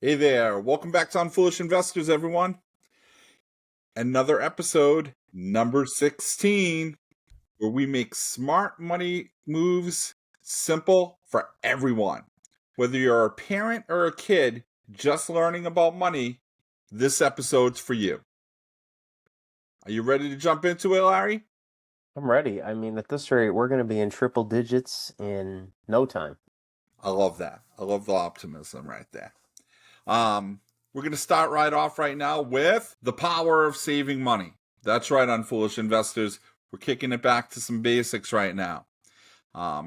Hey there, welcome back to Unfoolish Investors, everyone. Another episode, number 16, where we make smart money moves simple for everyone. Whether you're a parent or a kid just learning about money, this episode's for you. Are you ready to jump into it, Larry? I'm ready. I mean, at this rate, we're going to be in triple digits in no time. I love that. I love the optimism right there. We're going to start right off right now with the power of saving money. That's right, Unfoolish Investors. We're kicking it back to some basics right now.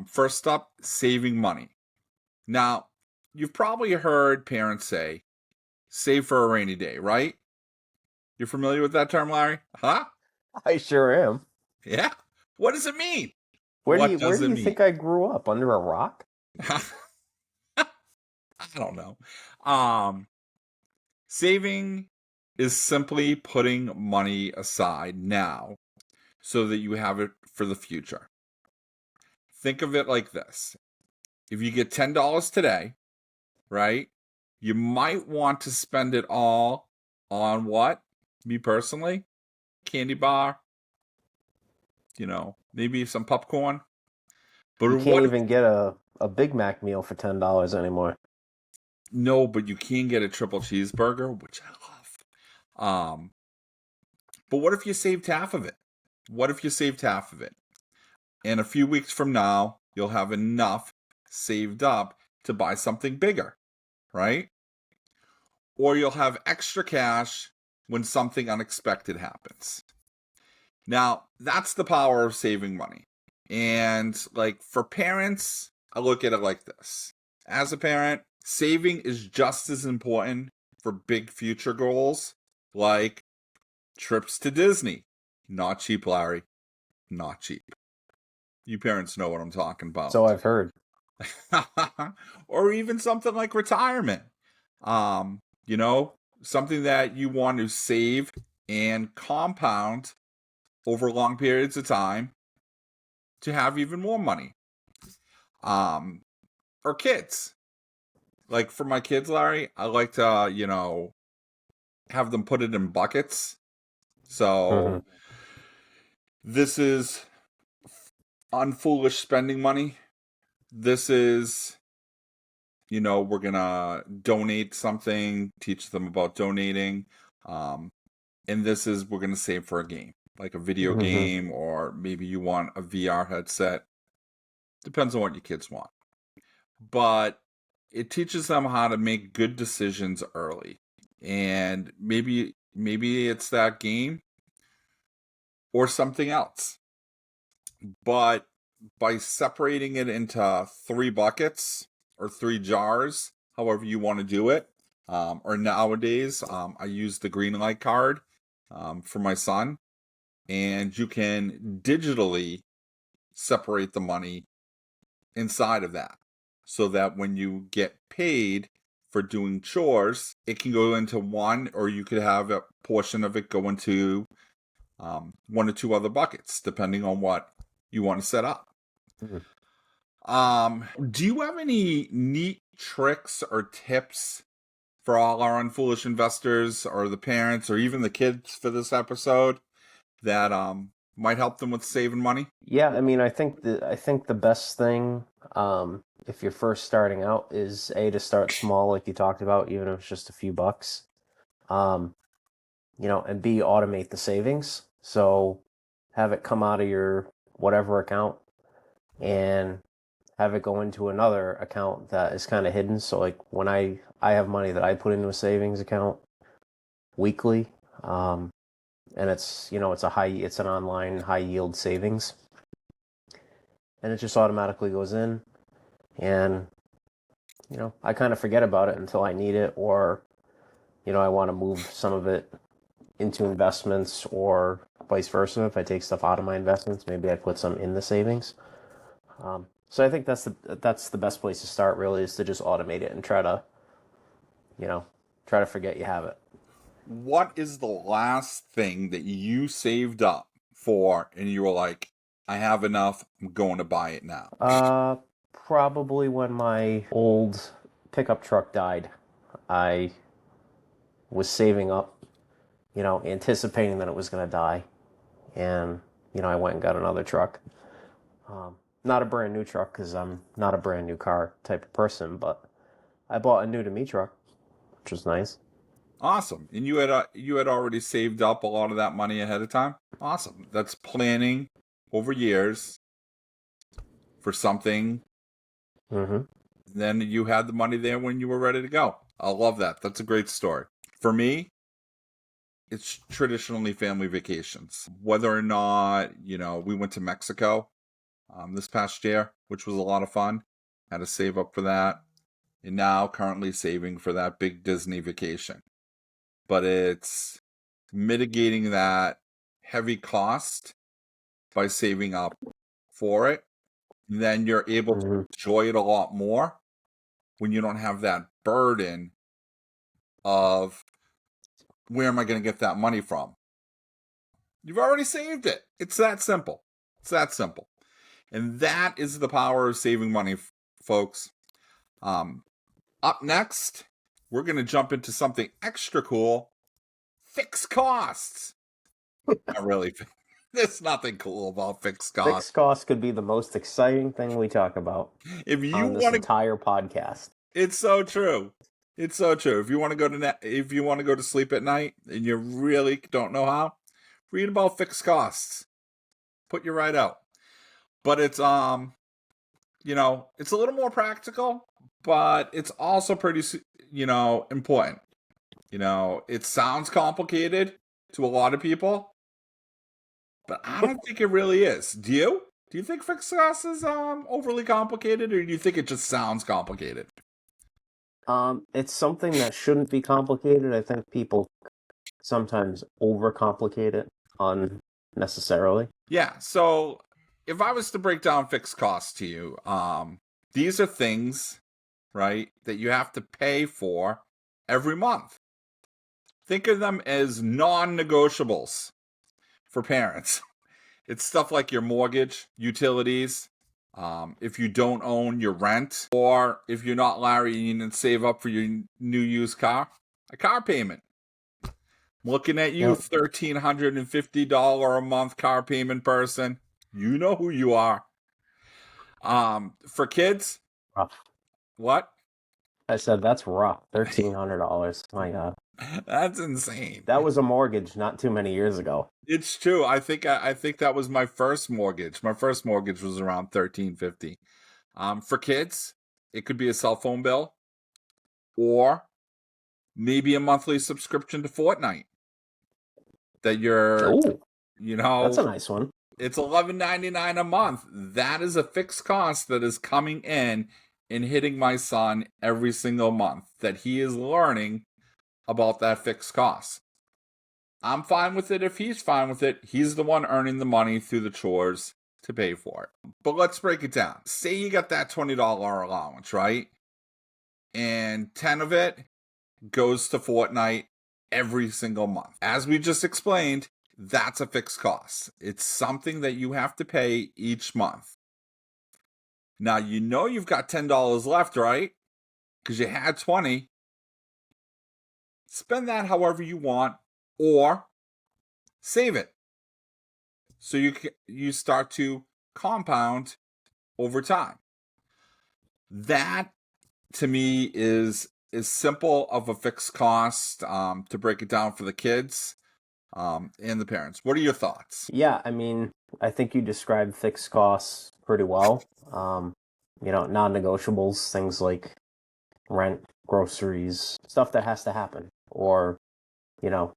First up, saving money. Now, you've probably heard parents say, save for a rainy day, right? You're familiar with that term, Larry? Huh? I sure am. Yeah? What does it mean? Where do What you where does do it you mean? think I grew up? Under a rock? I don't know. Um, Saving is simply putting money aside now so that you have it for the future. Think of it like this. If you get $10 today, right, you might want to spend it all on what? Me personally, candy bar, maybe some popcorn. But You can't what if, even get a Big Mac meal for $10 anymore. no, but you can get a triple cheeseburger, which I love. But what if you saved half of it? What if you saved half of it? And a few weeks from now, you'll have enough saved up to buy something bigger, right? Or you'll have extra cash when something unexpected happens. Now, that's the power of saving money. And like for parents, I look at it like this. As a parent, saving is just as important for big future goals like trips to Disney. Not cheap, Larry. Not cheap. You parents know what I'm talking about. So I've heard. Or even something like retirement. Um, you know, Something that you want to save and compound over long periods of time to have even more money. Or kids. Like for my kids, Larry, I like to, have them put it in buckets. hmm So this is unfoolish spending money. This is we're gonna donate something, teach them about donating. And this is we're gonna save for a game, like a video hmm game, or maybe you want a VR headset. Depends on what your kids want. But it teaches them how to make good decisions early. And maybe it's that game or something else. But by separating it into three buckets or three jars, however you want to do it, or nowadays, I use the green light card for my son, and you can digitally separate the money inside of that so that when you get paid for doing chores, it can go into one, or you could have a portion of it go into one or two other buckets, depending on what you want to set up. Do you have any neat tricks or tips for all our unfoolish investors or the parents or even the kids for this episode that might help them with saving money? Yeah, I mean, I think the best thing, if you're first starting out, is to start small, like you talked about, even if it's just a few bucks. Um, and B, automate the savings. So have it come out of your whatever account and have it go into another account that is kind of hidden. So like when I have money that I put into a savings account weekly, and it's an online high yield savings, and it just automatically goes in, and I kind of forget about it until I need it, or I want to move some of it into investments, or vice versa. If I take stuff out of my investments, maybe I put some in the savings. So I think that's the best place to start. Really, is to just automate it and you know, try to forget you have it. What is the last thing that you saved up for and you were like, I have enough, I'm going to buy it now? Probably when my old pickup truck died. I was saving up, anticipating that it was going to die. And, I went and got another truck. Not a brand new truck because I'm not a brand new car type of person, but I bought a new to me truck, which was nice. Awesome. And you had already saved up a lot of that money ahead of time? Awesome. That's planning over years for something. Mm-hmm. Then you had the money there when you were ready to go. I love that. That's a great story. For me, it's traditionally family vacations. Whether or not, we went to Mexico this past year, which was a lot of fun. Had to save up for that. And now currently saving for that big Disney vacation. But it's mitigating that heavy cost by saving up for it. Then you're able to Mm-hmm. enjoy it a lot more when you don't have that burden of where am I going to get that money from? You've already saved it. It's that simple. It's that simple. And that is the power of saving money, folks. Up next, we're going to jump into something extra cool. Fixed costs. Not really. There's nothing cool about fixed costs. Fixed costs could be the most exciting thing we talk about If you on this want to, entire podcast. it's so true. It's so true. If you want to if you want to go to sleep at night and you really don't know how, read about fixed costs. Put you right out. But it's it's a little more practical, but it's also pretty important. It sounds complicated to a lot of people, but I don't think it really is. Do you? Do you think fixed costs is overly complicated, or do you think it just sounds complicated? It's something that shouldn't be complicated. I think people sometimes overcomplicate it unnecessarily. Yeah. So if I was to break down fixed costs to you, these are things, right, that you have to pay for every month. Think of them as non-negotiables for parents. It's stuff like your mortgage, utilities, if you don't own your rent, or if you're not Larry, you need to save up for your new used car, a car payment. Looking at you, Yep. $1,350 a month car payment person. You know who you are. For kids, Rough. what? I said that's rough. $1,300. My God. That's insane. That was a mortgage not too many years ago. It's true. I think that was my first mortgage. My first mortgage was around $1,350. For kids, it could be a cell phone bill or maybe a monthly subscription to Fortnite that Oh, that's a nice one. it's $11.99 a month. That is a fixed cost that is coming in and hitting my son every single month that he is learning about that fixed cost. I'm fine with it if he's fine with it. He's the one earning the money through the chores to pay for it. But let's break it down. Say you got that $20 allowance, right? And 10 of it goes to Fortnite every single month. As we just explained, that's a fixed cost. It's something that you have to pay each month. Now, you've got $10 left, right? Because you had 20. Spend that however you want or save it. So you start to compound over time. That to me is simple of a fixed cost to break it down for the kids and the parents. What are your thoughts? Yeah, I mean, I think you described fixed costs pretty well. Non-negotiables, things like rent, groceries, stuff that has to happen, or, you know,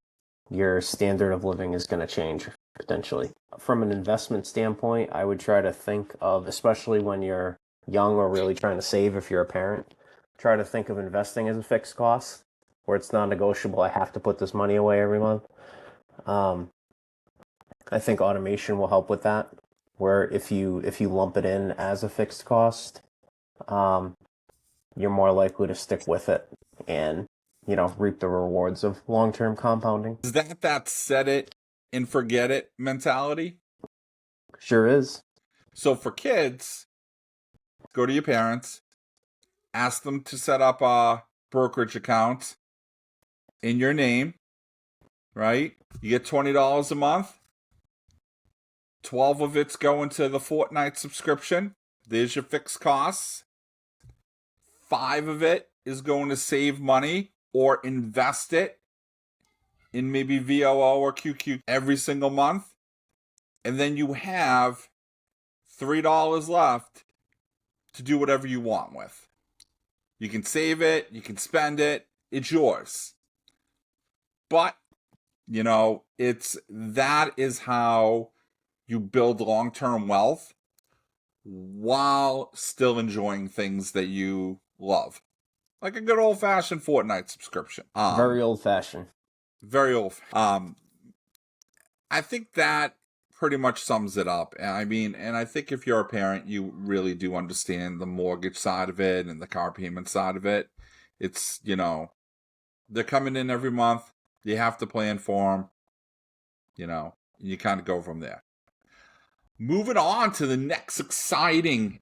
your standard of living is going to change potentially. From an investment standpoint, I would try to think of, especially when you're young or really trying to save if you're a parent, try to think of investing as a fixed cost where it's non-negotiable. I have to put this money away every month. I think automation will help with that, where if you lump it in as a fixed cost, you're more likely to stick with it and reap the rewards of long-term compounding. Is that set it and forget it mentality? Sure is. So for kids, go to your parents, ask them to set up a brokerage account in your name, right? You get $20 a month. 12 of it's going to the Fortnite subscription. There's your fixed costs. 5 of it is going to save money or invest it in maybe VOO or QQ every single month. And then you have $3 left to do whatever you want with. You can save it, you can spend it, it's yours. But, that is how you build long-term wealth while still enjoying things that you love. Like a good old-fashioned Fortnite subscription. Very old-fashioned. Very old. I think that pretty much sums it up. And I think if you're a parent, you really do understand the mortgage side of it and the car payment side of it. It's, they're coming in every month. You have to plan for them, you kind of go from there. Moving on to the next exciting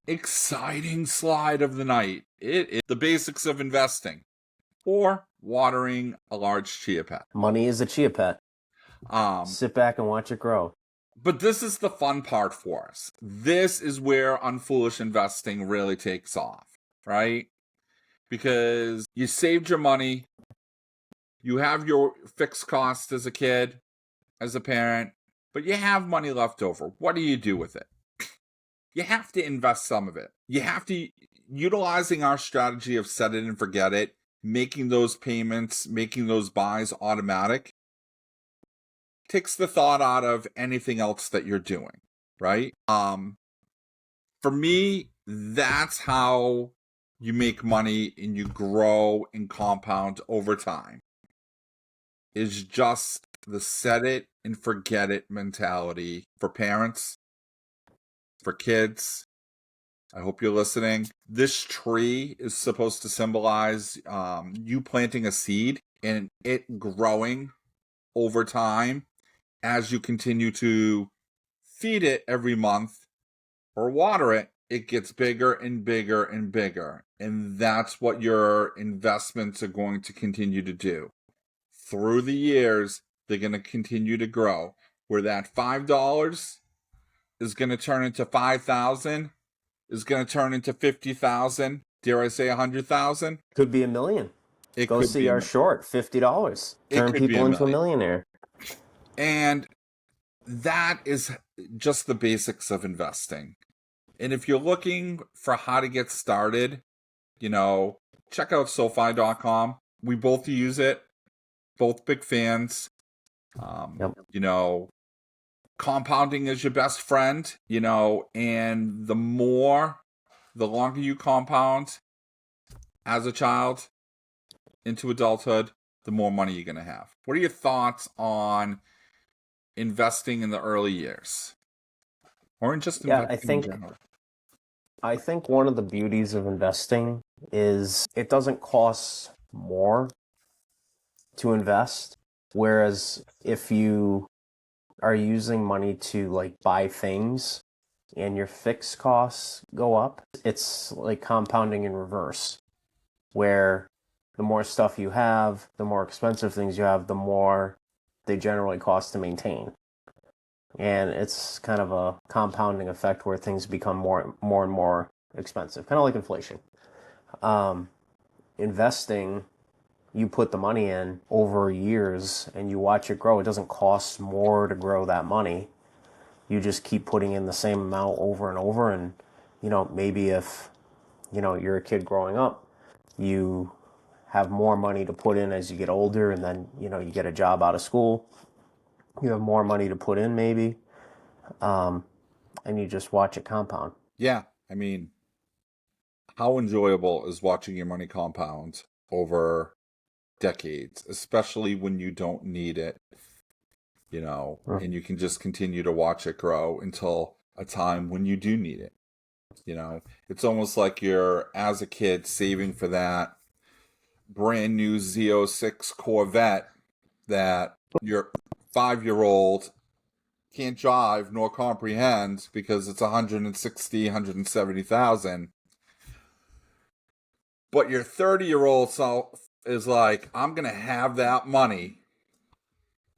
slide of the night. It is the basics of investing or watering a large chia pet. Money is a chia pet. Sit back and watch it grow. But this is the fun part for us. This is where Unfoolish Investing really takes off, right? Because you saved your money, you have your fixed costs as a kid, as a parent, but you have money left over. What do you do with it? You have to invest some of it. You have to, utilizing our strategy of set it and forget it, making those payments, making those buys automatic, takes the thought out of anything else that you're doing, right? For me, that's how you make money and you grow and compound over time. Is just the set it and forget it mentality for parents, for kids. I hope you're listening. This tree is supposed to symbolize you planting a seed and it growing over time as you continue to feed it every month or water it. It gets bigger and bigger and bigger. And that's what your investments are going to continue to do. Through the years, they're going to continue to grow. Where that $5 is going to turn into $5,000, is going to turn into $50,000. Dare I say $100,000? Could be $1 million. Go see our short, $50. Turn people into a millionaire. And that is just the basics of investing. And if you're looking for how to get started, check out SoFi.com. We both use it. Both big fans. Compounding is your best friend, and the longer you compound as a child into adulthood, the more money you're going to have. What are your thoughts on investing in the early years? Or in just investing in general? I think one of the beauties of investing is it doesn't cost more to invest. Whereas if you are using money to buy things and your fixed costs go up, it's like compounding in reverse, where the more stuff you have, the more expensive things you have, the more they generally cost to maintain. And it's kind of a compounding effect where things become more and more expensive, kind of like inflation. Investing, you put the money in over years and you watch it grow. It doesn't cost more to grow that money. You just keep putting in the same amount over and over. And, maybe if, you're a kid growing up, you have more money to put in as you get older, and then, you get a job out of school. You have more money to put in maybe, and you just watch it compound. Yeah. How enjoyable is watching your money compound over decades, especially when you don't need it, and you can just continue to watch it grow until a time when you do need it. It's almost like you're, as a kid, saving for that brand new Z06 Corvette that your 5-year-old can't drive nor comprehend because it's 160, 170,000. But your 30-year-old self is like, I'm going to have that money.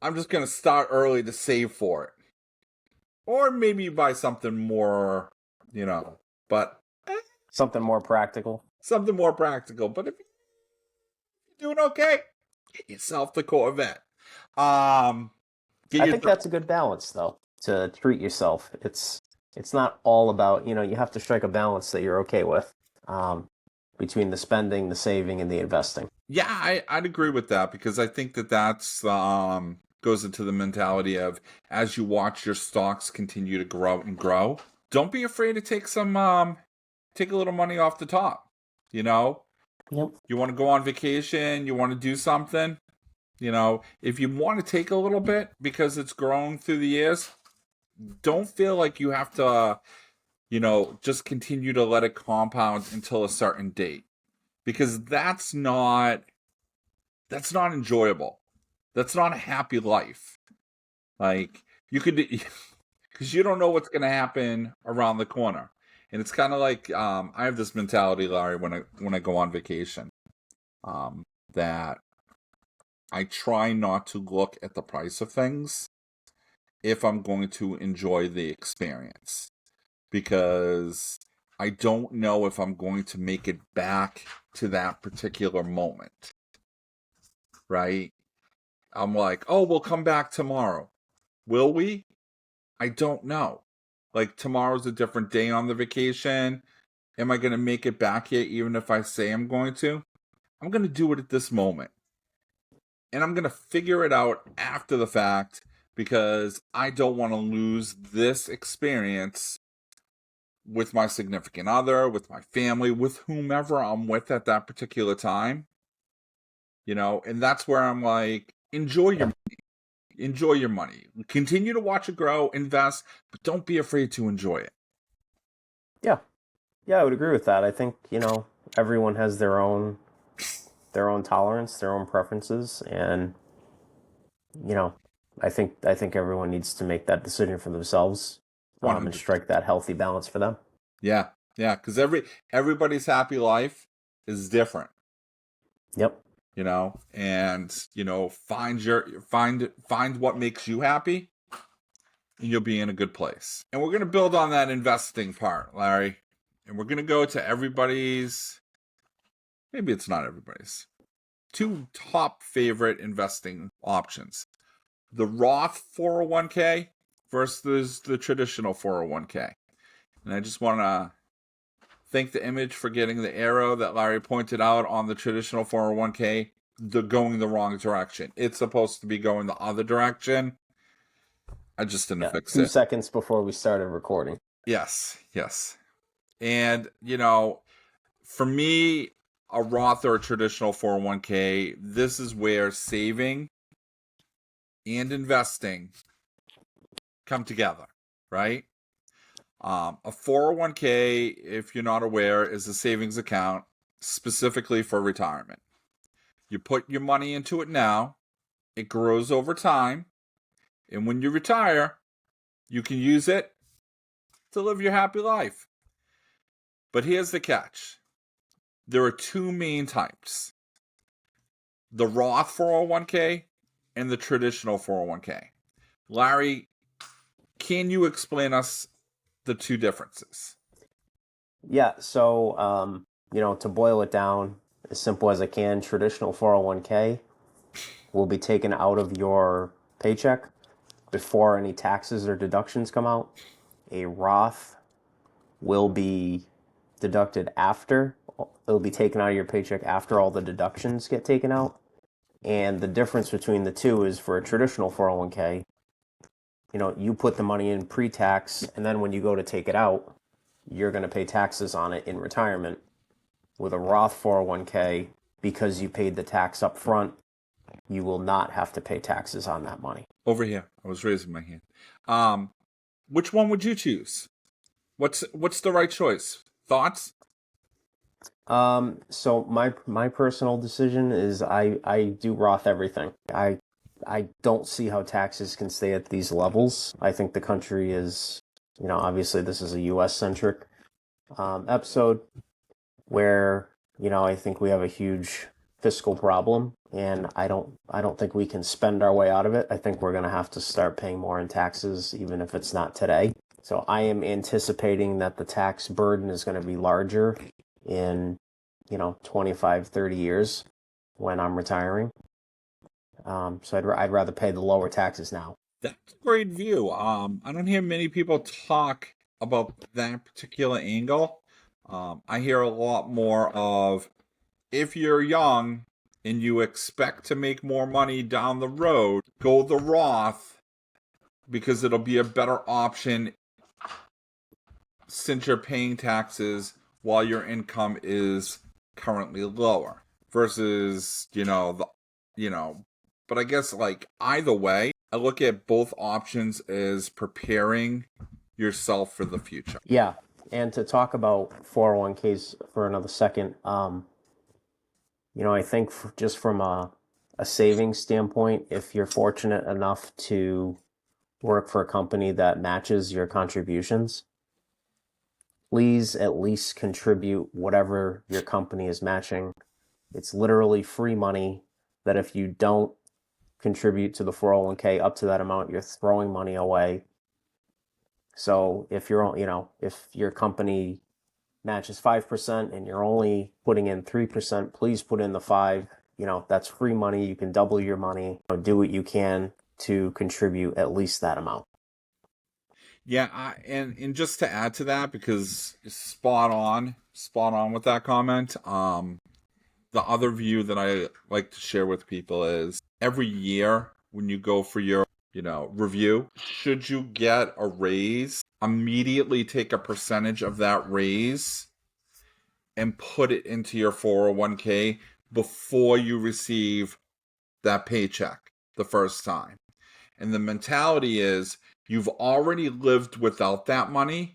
I'm just going to start early to save for it. Or maybe you buy something more, you know, but Something more practical. something more practical. But if you're doing okay, get yourself the Corvette. Um, get I your think that's a good balance, though, to treat yourself. It's not all about, you have to strike a balance that you're okay with, um, between the spending, the saving, and the investing. Yeah, I'd agree with that because I think that that's goes into the mentality of as you watch your stocks continue to grow and grow, don't be afraid to take a little money off the top. You know, Yep. you want to go on vacation, you want to do something, if you want to take a little bit because it's grown through the years, don't feel like you have to, just continue to let it compound until a certain date because that's not enjoyable. That's not a happy life. Like you could, because you don't know what's going to happen around the corner, and it's kind of like I have this mentality, Larry, when I go on vacation, that I try not to look at the price of things if I'm going to enjoy the experience because I don't know if I'm going to make it back to that particular moment, right? I'm like, oh, we'll come back tomorrow. Will we? I don't know. Like, tomorrow's a different day on the vacation. Am I going to make it back yet, even if I say I'm going to? I'm going to do it at this moment. And I'm going to figure it out after the fact because I don't want to lose this experience with my significant other, with my family, with whomever I'm with at that particular time. And that's where I'm like, enjoy your money. Continue to watch it grow, invest, but don't be afraid to enjoy it. Yeah. Yeah, I would agree with that. I think, everyone has their own tolerance, their own preferences, and you know, I think everyone needs to make that decision for themselves, and 100. strike that healthy balance for them. Yeah. Yeah, cuz everybody's happy life is different, Yep. and find what makes you happy and you'll be in a good place. And we're going to build on that investing part, Larry. And we're going to go to everybody's, maybe it's not everybody's, two top favorite investing options. The Roth 401k versus the traditional 401k. And I just want to thank the image for getting the arrow that Larry pointed out on the traditional 401k, going the wrong direction. It's supposed to be going the other direction. I just didn't Yeah. fix 2 seconds before we started recording. Yes, yes. And, for me, a Roth or a traditional 401k, this is where saving and investing come together, right? A 401k, if you're not aware, is a savings account specifically for retirement. You put your money into it now, it grows over time, and when you retire, you can use it to live your happy life. But here's the catch. There are two main types. The Roth 401k and the traditional 401k. Larry, can you explain us the two differences? Yeah. So, to boil it down as simple as I can, traditional 401k will be taken out of your paycheck before any taxes or deductions come out. A Roth will be deducted after. It'll be taken out of your paycheck after all the deductions get taken out. And the difference between the two is for a traditional 401k, you put the money in pre-tax, and then when you go to take it out, you're going to pay taxes on it in retirement. With a Roth 401k, because you paid the tax up front, you will not have to pay taxes on that money. Over here. I was raising my hand. Which one would you choose? What's the right choice? Thoughts? So my personal decision is I do Roth everything. I don't see how taxes can stay at these levels. I think the country is, obviously this is a U.S. centric episode where I think we have a huge fiscal problem, and I don't think we can spend our way out of it. I think we're going to have to start paying more in taxes, even if it's not today. So I am anticipating that the tax burden is going to be larger in, 25, 30 years when I'm retiring. So I'd rather pay the lower taxes now. That's a great view. I don't hear many people talk about that particular angle. I hear a lot more of if you're young and you expect to make more money down the road, go the Roth because it'll be a better option since you're paying taxes while your income is currently lower versus, but I guess like either way, I look at both options as preparing yourself for the future. Yeah, and to talk about 401ks for another second, I think just from a savings standpoint, if you're fortunate enough to work for a company that matches your contributions, please at least contribute whatever your company is matching. It's literally free money that if you don't contribute to the 401k up to that amount, you're throwing money away. So if your company matches 5% and you're only putting in 3%, please put in the 5. That's free money. You can double your money. Do what you can to contribute at least that amount. Yeah, and just to add to that, because spot on with that comment. The other view that I like to share with people is every year when you go for your, review, should you get a raise, immediately take a percentage of that raise and put it into your 401k before you receive that paycheck the first time. And the mentality is you've already lived without that money,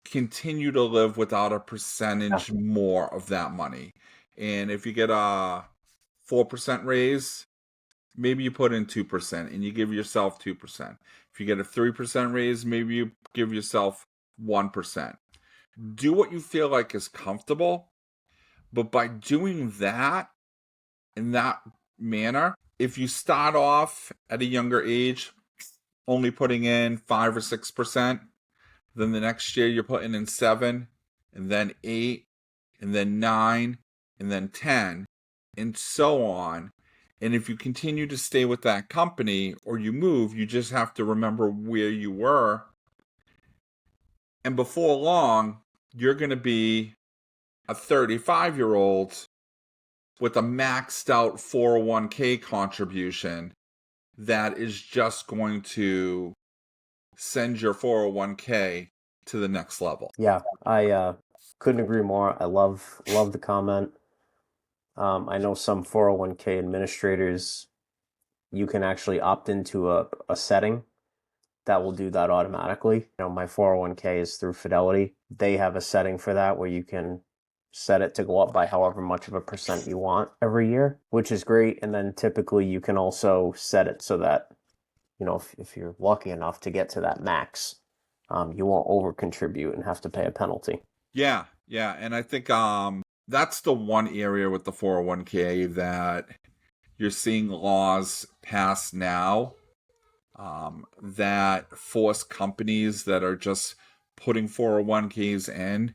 continue to live without a percentage more of that money. And if you get a 4% raise, maybe you put in 2% and you give yourself 2%. If you get a 3% raise, maybe you give yourself 1%. Do what you feel like is comfortable. But by doing that in that manner, if you start off at a younger age only putting in 5 or 6%, then the next year you're putting in 7, and then 8, and then 9, and then 10, and so on. And if you continue to stay with that company or you move, you just have to remember where you were. And before long, you're going to be a 35-year-old with a maxed out 401k contribution that is just going to send your 401k to the next level. Yeah, I couldn't agree more. I love the comment. I know some 401k administrators, you can actually opt into a setting that will do that automatically. My 401k is through Fidelity. They have a setting for that where you can set it to go up by however much of a percent you want every year, which is great. And then typically you can also set it so that, if you're lucky enough to get to that max, you won't over contribute and have to pay a penalty. Yeah, and I think that's the one area with the 401k that you're seeing laws passed now that force companies that are just putting 401ks in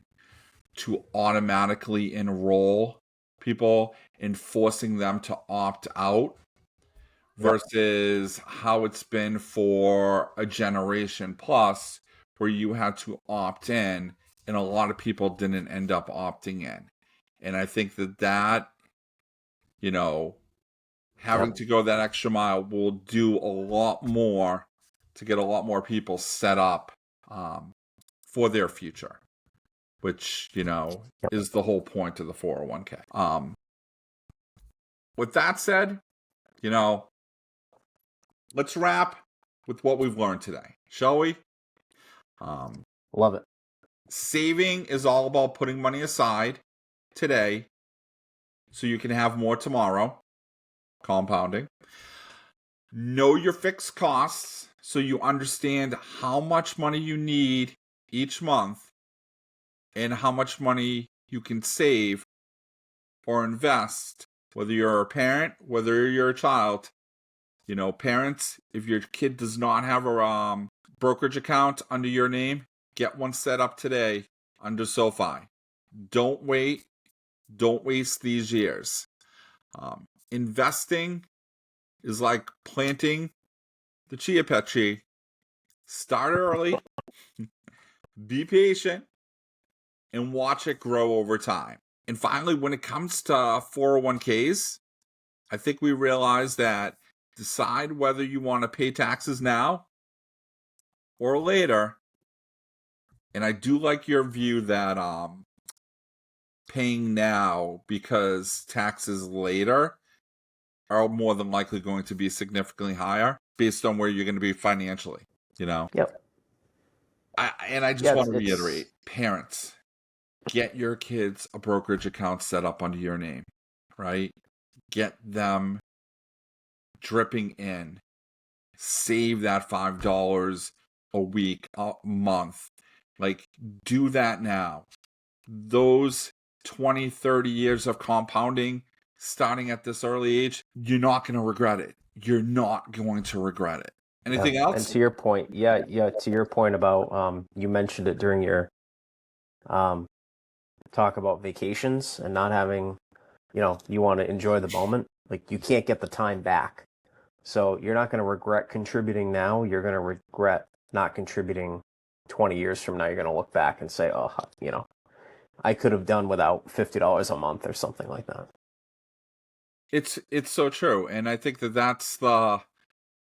to automatically enroll people and forcing them to opt out versus how it's been for a generation plus where you had to opt in and a lot of people didn't end up opting in. And I think that having to go that extra mile will do a lot more to get a lot more people set up for their future, which, is the whole point of the 401k. With that said, let's wrap with what we've learned today, shall we? Love it. Saving is all about putting money aside today so you can have more tomorrow. Compounding. Know your fixed costs so you understand how much money you need each month and how much money you can save or invest, whether you're a parent, whether you're a child. Parents, if your kid does not have a brokerage account under your name, get one set up today under SoFi. Don't wait. Don't waste these years. Investing is like planting the chia pet tree. Start early, be patient, and watch it grow over time. And finally, when it comes to 401ks, I think we realize that decide whether you want to pay taxes now or later. And I do like your view that paying now because taxes later are more than likely going to be significantly higher based on where you're going to be financially. Yep. I just Yeah, want to reiterate, parents, get your kids a brokerage account set up under your name, right? Get them dripping in. Save that $5 a week, a month. Like, do that now. Those 20, 30 years of compounding, starting at this early age, you're not going to regret it. You're not going to regret it. Anything else? And to your point, to your point about you mentioned it during your talk about vacations and not having, you want to enjoy the moment. Like, you can't get the time back. So you're not going to regret contributing now. You're going to regret not contributing 20 years from now. You're going to look back and say, oh, I could have done without $50 a month or something like that. It's so true. And I think that that's the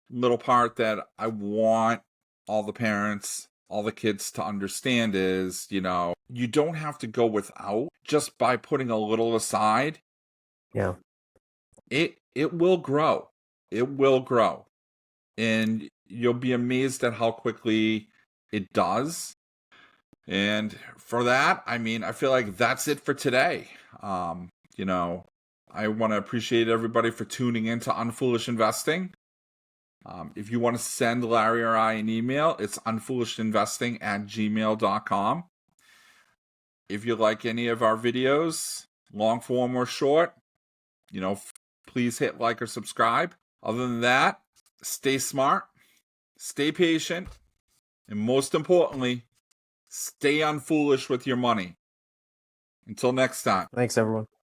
little part that I want all the parents, all the kids to understand is, you don't have to go without just by putting a little aside. Yeah. It will grow. It will grow. And you'll be amazed at how quickly it does. And for that, I feel like that's it for today. I want to appreciate everybody for tuning in to Unfoolish Investing. If you want to send Larry or I an email, it's unfoolishinvesting@gmail.com. If you like any of our videos, long form or short, please hit like or subscribe. Other than that, stay smart, stay patient, and most importantly, stay unfoolish with your money. Until next time. Thanks, everyone.